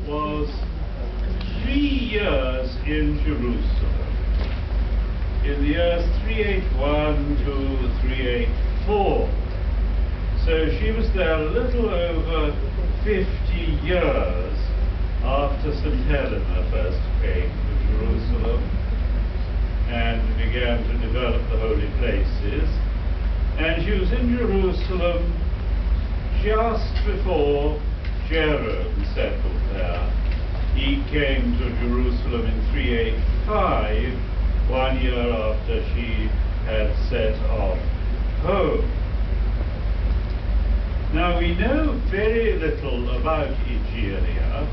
was 3 years in Jerusalem, in the years 381 to 384. So she was there a little over 50 years after St. Helena first came to Jerusalem and began to develop the holy places. And she was in Jerusalem just before Jerome settled there. He came to Jerusalem in 385, 1 year after she had set off home. Now, we know very little about Egeria.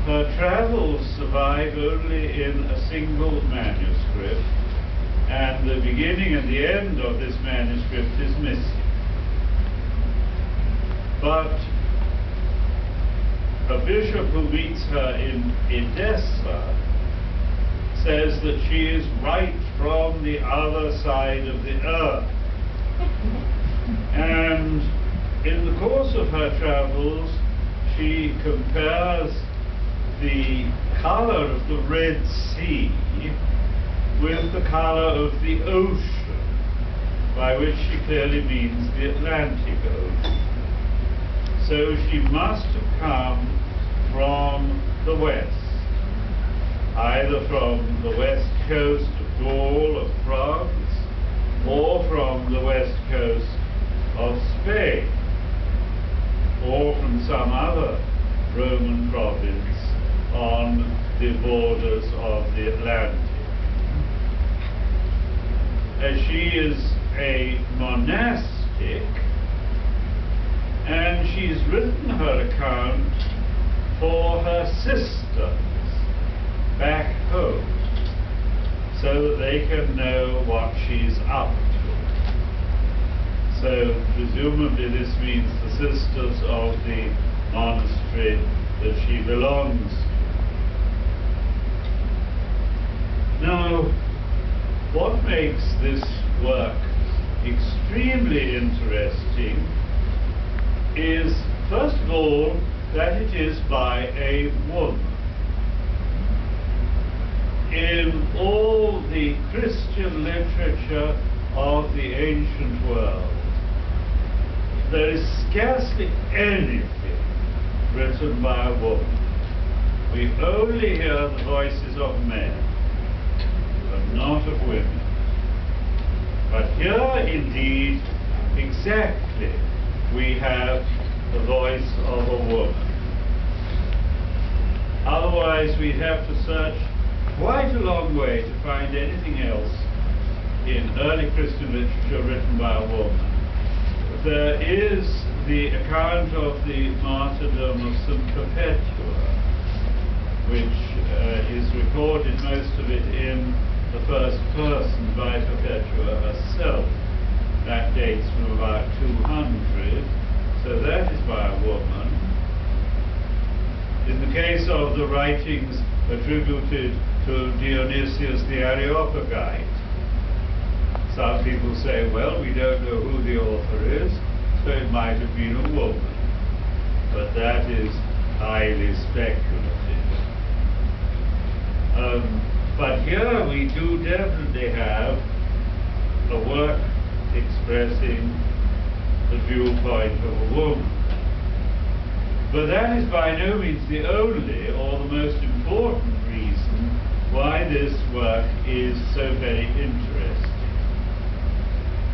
Her travels survive only in a single manuscript, and the beginning and the end of this manuscript is missing. But a bishop who meets her in Edessa says that she is right from the other side of the earth. And in the course of her travels, she compares the color of the Red Sea with the color of the ocean, by which she clearly means the Atlantic Ocean. So she must have come from the west, either from the west coast of Gaul of France, or from the west coast of Spain, or from some other Roman province on the borders of the Atlantic. As she is a monastic, and she's written her account for her sisters back home, so that they can know what she's up to. So presumably this means the sisters of the monastery that she belongs to. Now, what makes this work extremely interesting is, first of all, that it is by a woman. In all the Christian literature of the ancient world, there is scarcely anything written by a woman. We only hear the voices of men, but not of women. But here, indeed, exactly, we have the voice of a woman. Otherwise, we'd have to search quite a long way to find anything else in early Christian literature written by a woman. There is the account of the martyrdom of St. Perpetua, which is recorded, most of it in the first person by Perpetua herself. That dates from about 200, so that is by a woman. In the case of the writings attributed to Dionysius the Areopagite, some people say, well, we don't know who the author is, so it might have been a woman. But that is highly speculative. But here we do definitely have a work expressing the viewpoint of a woman. But that is by no means the only or the most important reason why this work is so very interesting.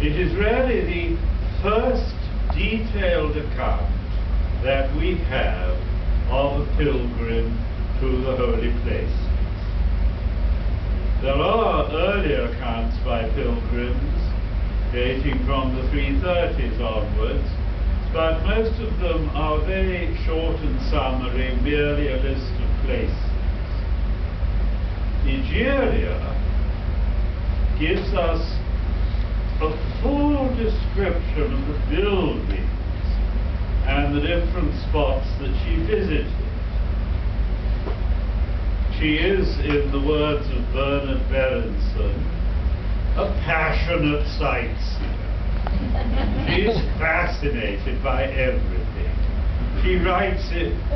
It is really the first detailed account that we have of a pilgrim to the holy places. There are earlier accounts by pilgrims dating from the 330s onwards, but most of them are very short and summary, merely a list of places. Egeria gives us a full description of the buildings and the different spots that she visited. She is, in the words of Bernard Berenson, a passionate sightseer. She is fascinated by everything. She writes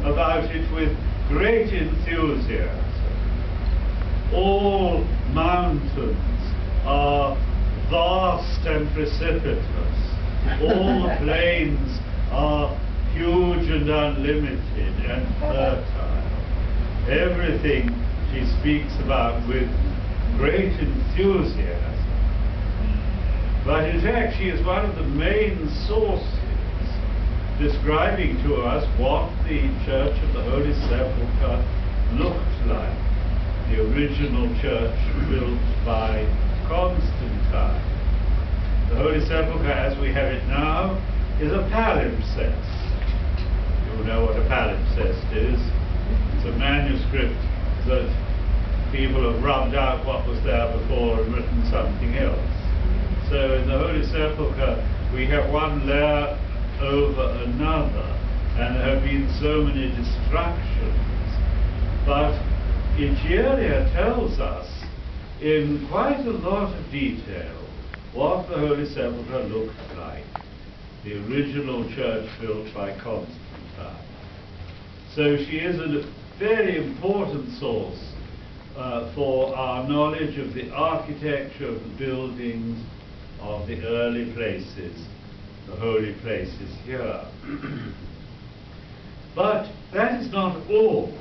about it with great enthusiasm. All mountains are vast and precipitous. All the plains are huge and unlimited and fertile. Everything she speaks about with great enthusiasm. But in fact, she is one of the main sources describing to us what the Church of the Holy Sepulchre looked like, the original church built by Constantine. The Holy Sepulchre, as we have it now, is a palimpsest. You know what a palimpsest is. It's a manuscript that people have rubbed out what was there before and written something else. So in the Holy Sepulchre, we have one layer over another, and there have been so many destructions. But Egeria tells us in quite a lot of detail what the Holy Sepulchre looked like, the original church built by Constantine. So she is a very important source for our knowledge of the architecture of the buildings of the early places, the holy places here. But that is not all.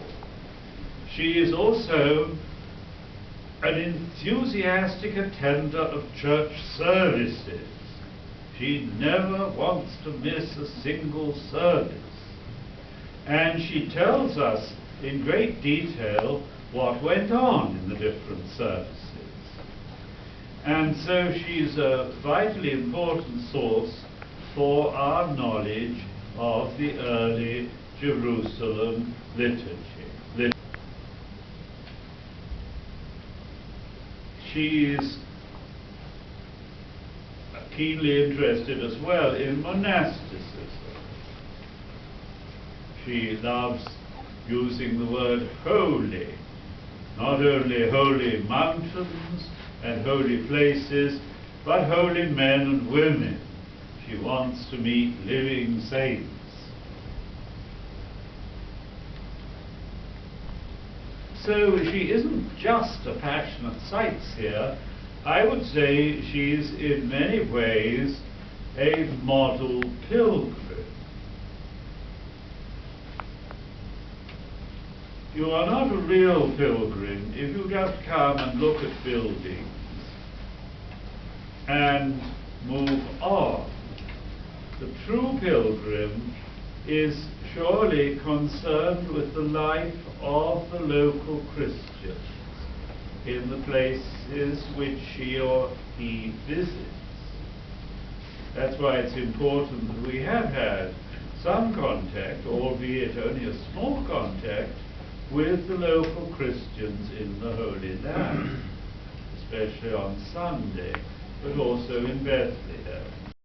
She is also an enthusiastic attender of church services. She never wants to miss a single service. And she tells us in great detail what went on in the different services. And so she's a vitally important source for our knowledge of the early Jerusalem liturgy. She is keenly interested as well in monasticism. She loves using the word holy, not only holy mountains and holy places, but holy men and women. She wants to meet living saints. So she isn't just a passionate sightseer. I would say she's in many ways a model pilgrim. You are not a real pilgrim if you just come and look at buildings and move on. The true pilgrim is surely concerned with the life of the local Christians in the places which she or he visits. That's why it's important that we have had some contact, albeit only a small contact, with the local Christians in the Holy Land, especially on Sunday, but also in Bethlehem.